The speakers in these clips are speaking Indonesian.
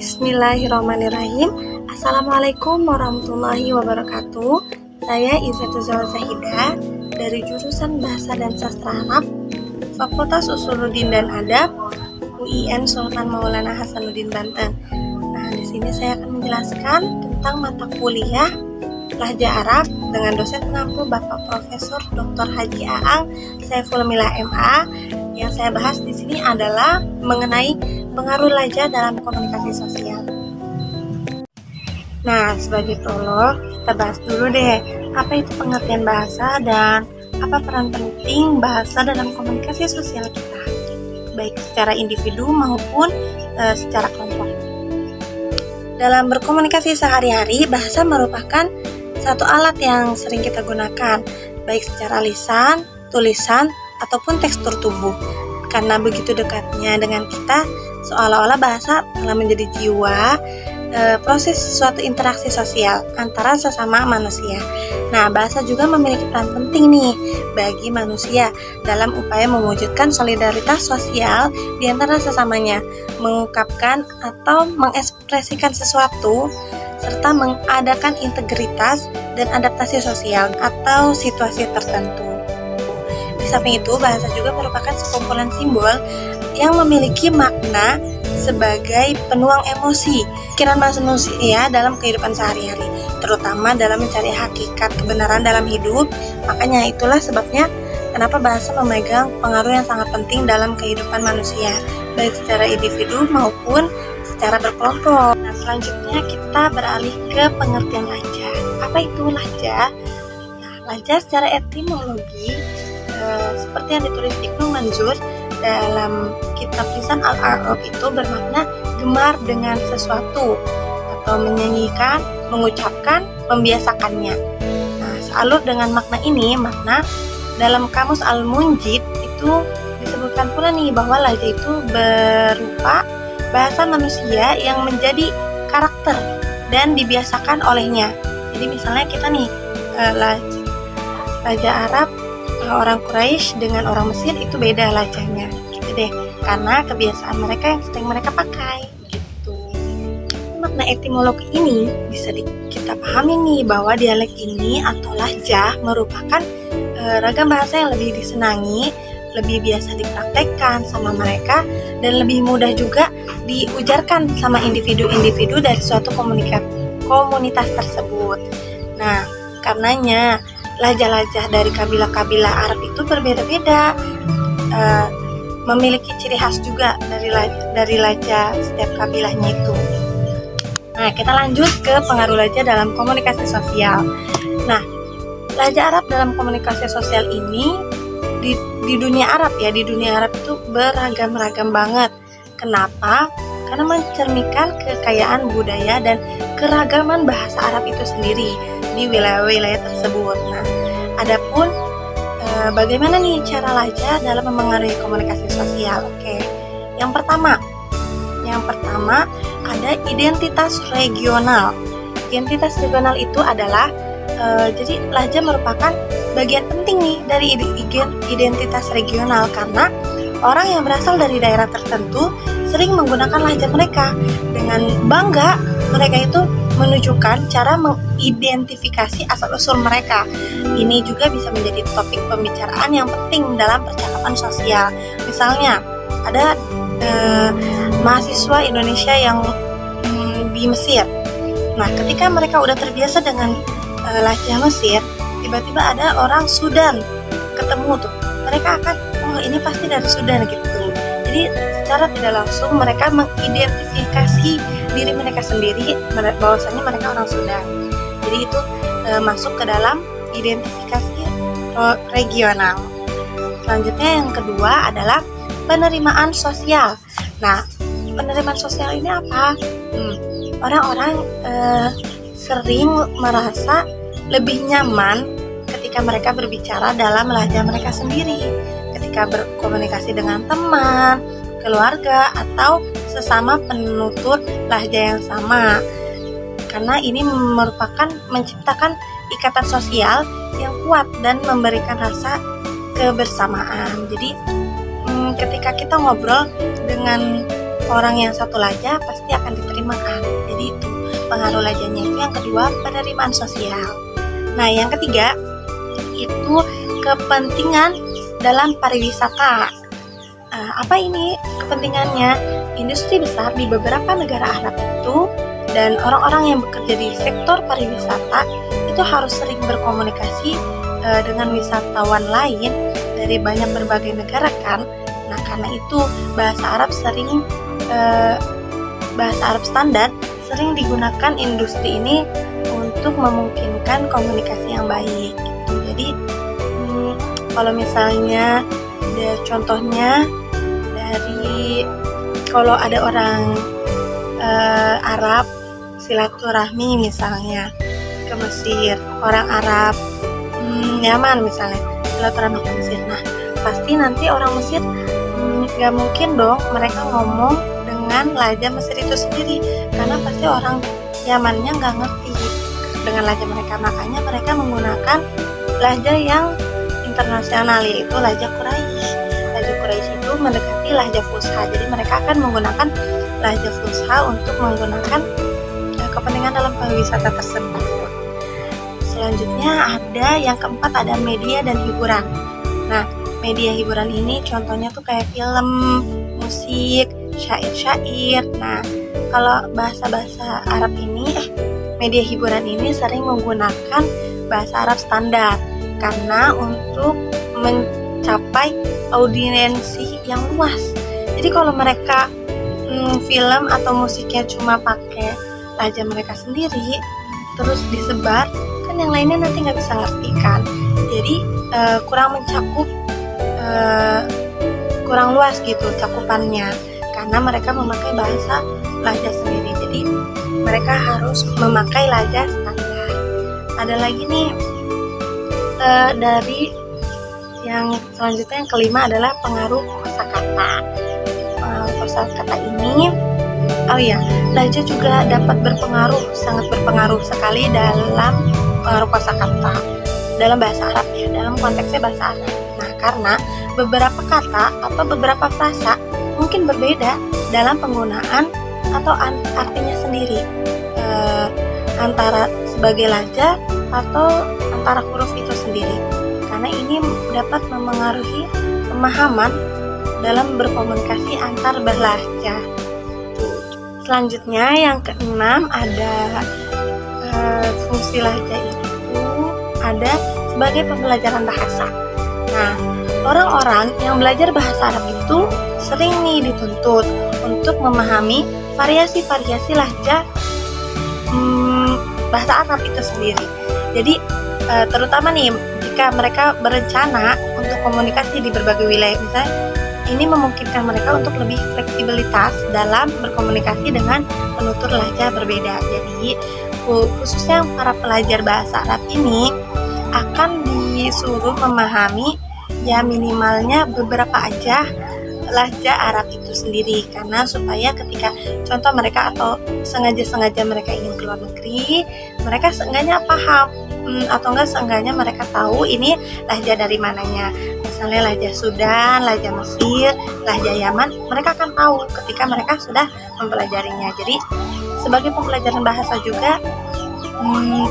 Bismillahirrahmanirrahim. Assalamualaikum warahmatullahi wabarakatuh. Saya Izzatul Zahida dari jurusan Bahasa dan Sastra Arab, Fakultas Usuluddin dan Adab, UIN Sultan Maulana Hasanuddin Banten. Nah, di sini saya akan menjelaskan tentang mata kuliah Lahja Arab dengan dosen pengampu Bapak Profesor Dr. Haji Aang Saiful Mila MA. Yang saya bahas di sini adalah mengenai pengaruh lahja dalam komunikasi sosial. Nah, sebagai prolog, kita bahas dulu deh, apa itu pengertian bahasa dan apa peran penting bahasa dalam komunikasi sosial kita, baik secara individu maupun secara kelompok. Dalam berkomunikasi sehari-hari, bahasa merupakan satu alat yang sering kita gunakan, baik secara lisan, tulisan, ataupun tekstur tubuh. Karena begitu dekatnya dengan kita, seolah-olah bahasa telah menjadi jiwa proses suatu interaksi sosial antara sesama manusia. Nah, bahasa juga memiliki peran penting nih bagi manusia dalam upaya mewujudkan solidaritas sosial di antara sesamanya, mengungkapkan atau mengekspresikan sesuatu, serta mengadakan integritas dan adaptasi sosial atau situasi tertentu. Di samping itu, bahasa juga merupakan sekumpulan simbol yang memiliki makna sebagai penuang emosi, pikiran manusia dalam kehidupan sehari-hari, terutama dalam mencari hakikat kebenaran dalam hidup. Makanya itulah sebabnya kenapa bahasa memegang pengaruh yang sangat penting dalam kehidupan manusia, baik secara individu maupun secara berkelompok. Nah, selanjutnya kita beralih ke pengertian lahja. Apa itu lahja? Nah, lahja secara etimologi seperti yang ditulis Ibnu Manzur dalam kitab lisan Al-Arab itu bermakna gemar dengan sesuatu atau menyanyikan, mengucapkan, membiasakannya. Nah, sealur dengan makna ini, makna dalam kamus Al-Munjid itu disebutkan pula nih bahwa lahja itu berupa bahasa manusia yang menjadi karakter dan dibiasakan olehnya. Jadi misalnya kita nih lahja Arab, orang Quraisy dengan orang Mesir itu beda lahjanya, gitu deh, karena kebiasaan mereka yang sering mereka pakai, gitu. Makna etimologi ini bisa kita pahami nih bahwa dialek ini atau lahjah merupakan ragam bahasa yang lebih disenangi, lebih biasa dipraktekkan sama mereka, dan lebih mudah juga diujarkan sama individu-individu dari suatu komunitas tersebut. Nah, karenanya lahjah-lahjah dari kabilah-kabilah Arab itu berbeda-beda, memiliki ciri khas juga dari lahjah setiap kabilahnya itu. Nah, kita lanjut ke pengaruh lahjah dalam komunikasi sosial. Nah, lahjah Arab dalam komunikasi sosial ini di dunia Arab ya, di dunia Arab itu beragam-ragam banget. Kenapa? Karena mencerminkan kekayaan budaya dan keragaman bahasa Arab itu sendiri di wilayah-wilayah tersebut. Nah, adapun bagaimana nih cara lahjah dalam memengaruhi komunikasi sosial? Oke, yang pertama ada identitas regional. Identitas regional itu adalah jadi lahjah merupakan bagian penting nih dari identitas regional, karena orang yang berasal dari daerah tertentu sering menggunakan lahjah mereka. Dengan bangga, mereka itu menunjukkan cara mengidentifikasi asal-usul mereka. Ini juga bisa menjadi topik pembicaraan yang penting dalam percakapan sosial. Misalnya, ada mahasiswa Indonesia yang di Mesir. Nah, ketika mereka udah terbiasa dengan lahjah Mesir, tiba-tiba ada orang Sudan ketemu tuh, mereka akan, oh ini pasti dari Sudan gitu. Jadi secara tidak langsung mereka mengidentifikasi diri mereka sendiri bahwasanya mereka orang Sudan. Jadi itu masuk ke dalam identifikasi regional. Selanjutnya yang kedua adalah penerimaan sosial. Nah, penerimaan sosial ini apa? Orang-orang sering merasa lebih nyaman ketika mereka berbicara dalam lahjah mereka sendiri, ketika berkomunikasi dengan teman, keluarga, atau sesama penutur lahjah yang sama, karena ini merupakan menciptakan ikatan sosial yang kuat dan memberikan rasa kebersamaan. Jadi ketika kita ngobrol dengan orang yang satu lajah pasti akan diterimakan. Jadi itu pengaruh lajanya itu yang kedua, penerimaan sosial. Nah, yang ketiga itu kepentingan dalam pariwisata. Apa ini kepentingannya? Industri besar di beberapa negara Arab itu dan orang-orang yang bekerja di sektor pariwisata itu harus sering berkomunikasi dengan wisatawan lain dari banyak berbagai negara kan. Nah, karena itu bahasa Arab standar sering digunakan industri ini untuk memungkinkan komunikasi yang baik. Jadi kalau misalnya contohnya dari kalau ada orang Arab silaturahmi misalnya ke Mesir, orang Arab Yaman misalnya silaturahmi ke Mesir. Nah, pasti nanti orang Mesir gak mungkin dong mereka ngomong dengan lajah Mesir itu sendiri, karena pasti orang Yamannya gak ngerti dengan lajah mereka. Makanya mereka menggunakan lajah yang internasional, yaitu lajah Quraisy. Lajah Quraisy itu mendekati lajah Fusha, jadi mereka akan menggunakan lajah Fusha untuk menggunakan kepentingan dalam pariwisata tersebut. Selanjutnya ada yang keempat, ada media dan hiburan. Nah, media hiburan ini contohnya tuh kayak film, musik, syair-syair. Nah, kalau bahasa-bahasa Arab ini, media hiburan ini sering menggunakan bahasa Arab standar karena untuk mencapai audiensi yang luas. Jadi kalau mereka film atau musiknya cuma pakai lajah mereka sendiri terus disebar, kan yang lainnya nanti nggak bisa ngerti kan. Jadi kurang mencakup, kurang luas gitu cakupannya karena mereka memakai bahasa lajah sendiri. Jadi mereka harus memakai lajah standar. Ada lagi nih dari yang selanjutnya, yang kelima adalah pengaruh kosakata. Kosakata ini, lajah juga dapat sangat berpengaruh sekali dalam pengaruh kosakata dalam bahasa Arab ya, dalam konteksnya bahasa Arab. Nah, karena beberapa kata atau beberapa frasa mungkin berbeda dalam penggunaan atau artinya sendiri antara sebagai lajah atau antara huruf itu sendiri. Karena ini dapat memengaruhi pemahaman dalam berkomunikasi antar berlahjah. Selanjutnya yang keenam ada fungsi lajah itu ada sebagai pembelajaran bahasa. Nah, orang-orang yang belajar bahasa Arab itu sering nih dituntut untuk memahami variasi-variasi lahjah bahasa Arab itu sendiri. Jadi terutama nih jika mereka berencana untuk komunikasi di berbagai wilayah, misalnya ini memungkinkan mereka untuk lebih fleksibilitas dalam berkomunikasi dengan penutur lahjah berbeda. Jadi khususnya para pelajar bahasa Arab ini akan disuruh memahami ya minimalnya beberapa aja lahjah Arab itu sendiri, karena supaya ketika contoh mereka atau sengaja mereka ingin keluar negeri, mereka seenggaknya paham atau enggak seenggaknya mereka tahu ini lahjah dari mananya. Misalnya lahjah Sudan, lahjah Mesir, lahjah Yaman, mereka akan tahu ketika mereka sudah mempelajarinya. Jadi sebagai pembelajaran bahasa juga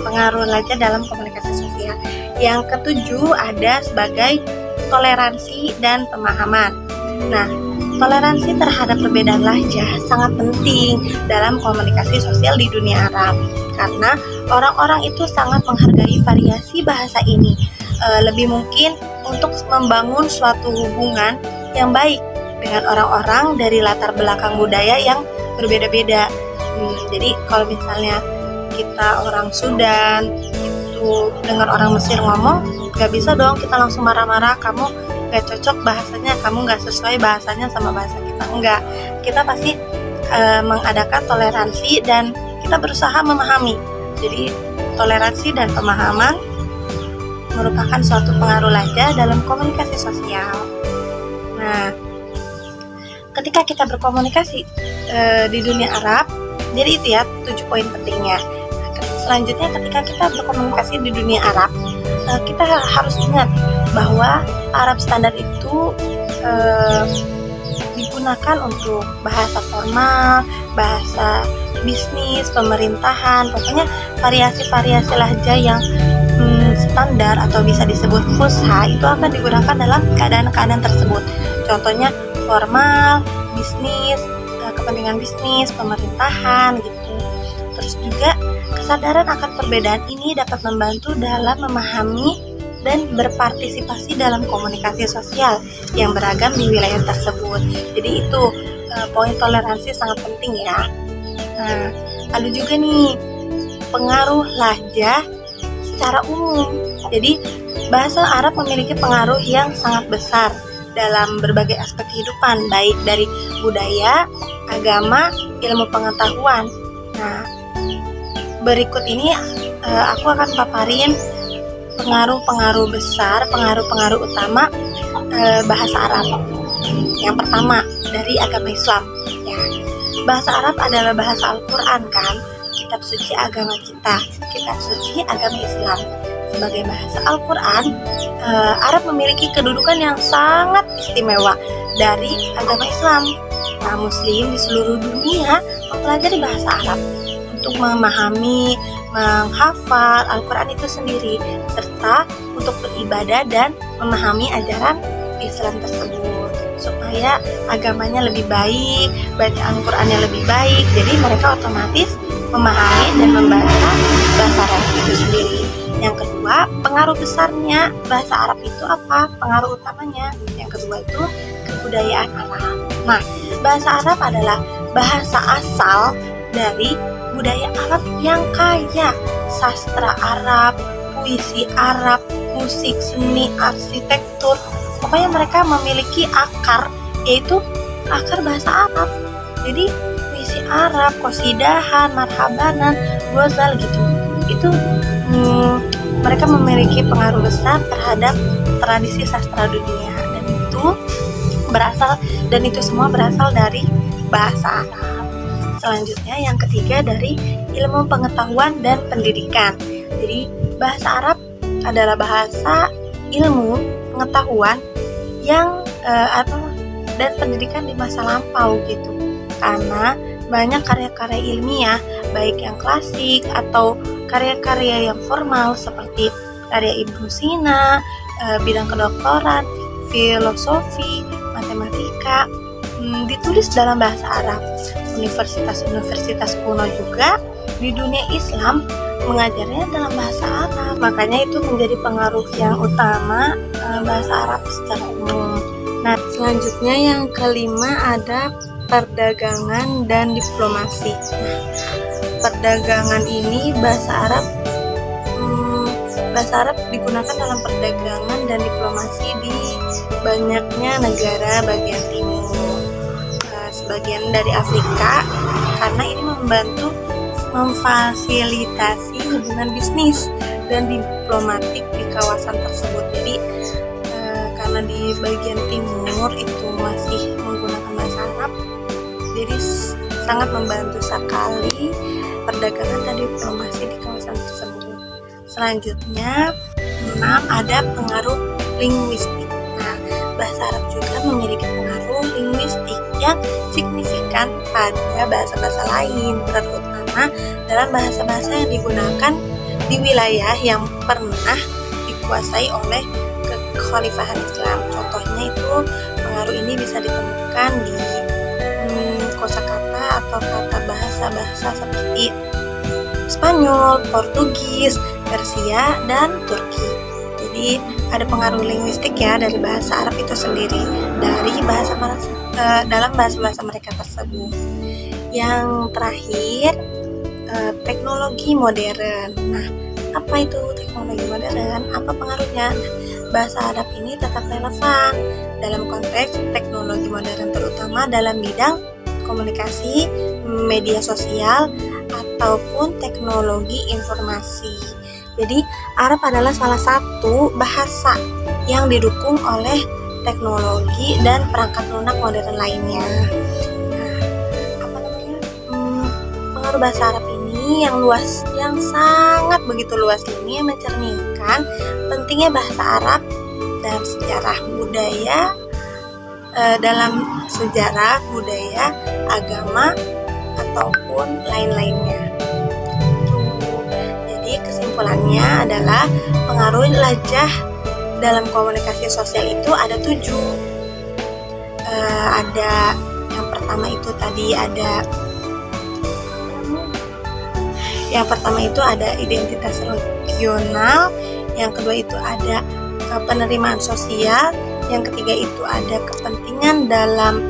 pengaruh lahjah dalam komunikasi sosial. Yang ketujuh ada sebagai toleransi dan pemahaman. Nah, toleransi terhadap perbedaan lahjah sangat penting dalam komunikasi sosial di dunia Arab karena orang-orang itu sangat menghargai variasi bahasa ini. Lebih mungkin untuk membangun suatu hubungan yang baik dengan orang-orang dari latar belakang budaya yang berbeda-beda. Jadi kalau misalnya kita orang Sudan itu dengar orang Mesir ngomong, gak bisa dong kita langsung marah-marah, kamu gak cocok bahasanya, kamu gak sesuai bahasanya sama bahasa kita. Enggak, kita pasti mengadakan toleransi dan kita berusaha memahami. Jadi toleransi dan pemahaman merupakan suatu pengaruh lahjah dalam komunikasi sosial. Nah, ketika kita berkomunikasi di dunia Arab, jadi itu ya 7 poin pentingnya. Selanjutnya ketika kita berkomunikasi di dunia Arab, kita harus ingat bahwa Arab standar itu digunakan digunakan untuk bahasa formal, bahasa bisnis, pemerintahan, pokoknya variasi-variasi lahja yang standar atau bisa disebut fusha itu akan digunakan dalam keadaan-keadaan tersebut. Contohnya formal, bisnis, kepentingan bisnis, pemerintahan gitu. Terus juga kesadaran akan perbedaan ini dapat membantu dalam memahami dan berpartisipasi dalam komunikasi sosial yang beragam di wilayah tersebut. Jadi itu poin toleransi sangat penting ya. Nah, lalu juga nih pengaruh lahja secara umum. Jadi bahasa Arab memiliki pengaruh yang sangat besar dalam berbagai aspek kehidupan, baik dari budaya, agama, ilmu pengetahuan. Nah, berikut ini aku akan paparin pengaruh-pengaruh besar, pengaruh-pengaruh utama bahasa Arab. Yang pertama, dari agama Islam. Ya, bahasa Arab adalah bahasa Al-Quran kan, kitab suci agama kita, kitab suci agama Islam. Sebagai bahasa Al-Quran, Arab memiliki kedudukan yang sangat istimewa dari agama Islam. Nah, Muslim di seluruh dunia mempelajari bahasa Arab untuk memahami, menghafal Al-Quran itu sendiri, serta untuk beribadah dan memahami ajaran Islam tersebut, supaya agamanya lebih baik, bacaan Qurannya lebih baik. Jadi mereka otomatis memahami dan membaca bahasa Arab itu sendiri. Yang kedua, pengaruh besarnya bahasa Arab itu apa? Pengaruh utamanya. Yang kedua itu kebudayaan Arab. Nah, bahasa Arab adalah bahasa asal dari budaya Arab yang kaya, sastra Arab, puisi Arab, musik, seni, arsitektur. Pokoknya mereka memiliki akar, yaitu akar bahasa Arab. Jadi puisi Arab, qasidahan, marhabanan, ghazal gitu. Itu mereka memiliki pengaruh besar terhadap tradisi sastra dunia, dan itu semua berasal dari bahasa Arab. Selanjutnya yang ketiga dari ilmu pengetahuan dan pendidikan. Jadi bahasa Arab adalah bahasa ilmu pengetahuan yang dan pendidikan di masa lampau gitu. Karena banyak karya-karya ilmiah baik yang klasik atau karya-karya yang formal seperti karya Ibnu Sina, bidang kedokteran, filosofi, matematika ditulis dalam bahasa Arab. Universitas-universitas kuno juga di dunia Islam mengajarnya dalam bahasa Arab. Makanya itu menjadi pengaruh yang utama bahasa Arab secara umum. Nah, selanjutnya yang kelima ada perdagangan dan diplomasi. Nah, perdagangan ini bahasa Arab digunakan dalam perdagangan dan diplomasi di banyaknya negara bagian timur, sebagian dari Afrika, karena ini membantu memfasilitasi hubungan bisnis dan diplomatik di kawasan tersebut. Jadi karena di bagian timur itu masih menggunakan bahasa Arab, jadi sangat membantu sekali perdagangan dan diplomasi di kawasan tersebut. Selanjutnya 6 ada pengaruh linguistik. Nah, bahasa Arab juga memiliki pengaruh linguistik yang signifikan pada bahasa-bahasa lain, terutama dalam bahasa-bahasa yang digunakan di wilayah yang pernah dikuasai oleh kekhalifahan Islam. Contohnya itu pengaruh ini bisa ditemukan di kosakata atau kata bahasa-bahasa seperti Spanyol, Portugis, Persia, dan Turki. Jadi ada pengaruh linguistik ya dari bahasa Arab itu sendiri dalam bahasa-bahasa mereka tersebut. Yang terakhir teknologi modern. Nah, apa itu teknologi modern? Apa pengaruhnya? Nah, bahasa Arab ini tetap relevan dalam konteks teknologi modern, terutama dalam bidang komunikasi, media sosial, ataupun teknologi informasi. Jadi Arab adalah salah satu bahasa yang didukung oleh teknologi dan perangkat lunak modern lainnya. Nah, pengaruh bahasa Arab ini yang sangat begitu luas ini mencerminkan pentingnya bahasa Arab dalam sejarah, budaya, dalam sejarah, budaya, agama, ataupun lain-lainnya. Jadi kesimpulannya adalah pengaruh lajah dalam komunikasi sosial itu ada 7. Ada yang pertama itu tadi yang pertama itu ada identitas regional, yang kedua itu ada penerimaan sosial, yang ketiga itu ada kepentingan dalam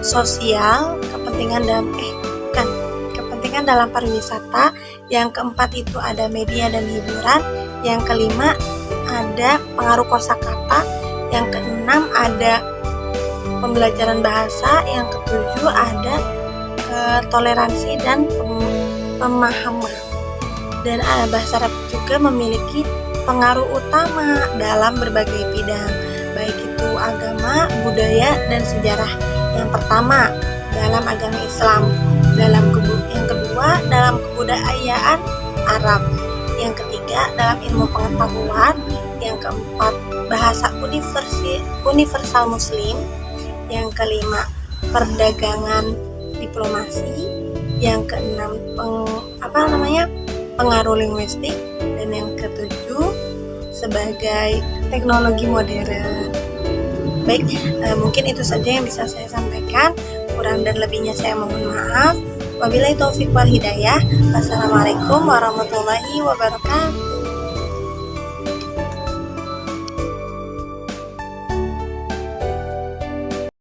sosial, kepentingan dalam pariwisata, yang keempat itu ada media dan hiburan, yang kelima ada pengaruh kosakata, yang keenam ada pembelajaran bahasa, yang ketujuh ada toleransi dan pemahaman. Dan bahasa Arab juga memiliki pengaruh utama dalam berbagai bidang, baik itu agama, budaya, dan sejarah. Yang pertama, dalam agama Islam, yang kedua dalam kebudayaan Arab, yang ketiga dalam ilmu pengetahuan, yang keempat bahasa universal Muslim, yang kelima perdagangan diplomasi, yang keenam pengaruh linguistik, dan yang ketujuh sebagai teknologi modern. Baik, mungkin itu saja yang bisa saya sampaikan. Kurang dan lebihnya saya mohon maaf. Wabillahi taufiq wal hidayah. Wassalamualaikum warahmatullahi wabarakatuh.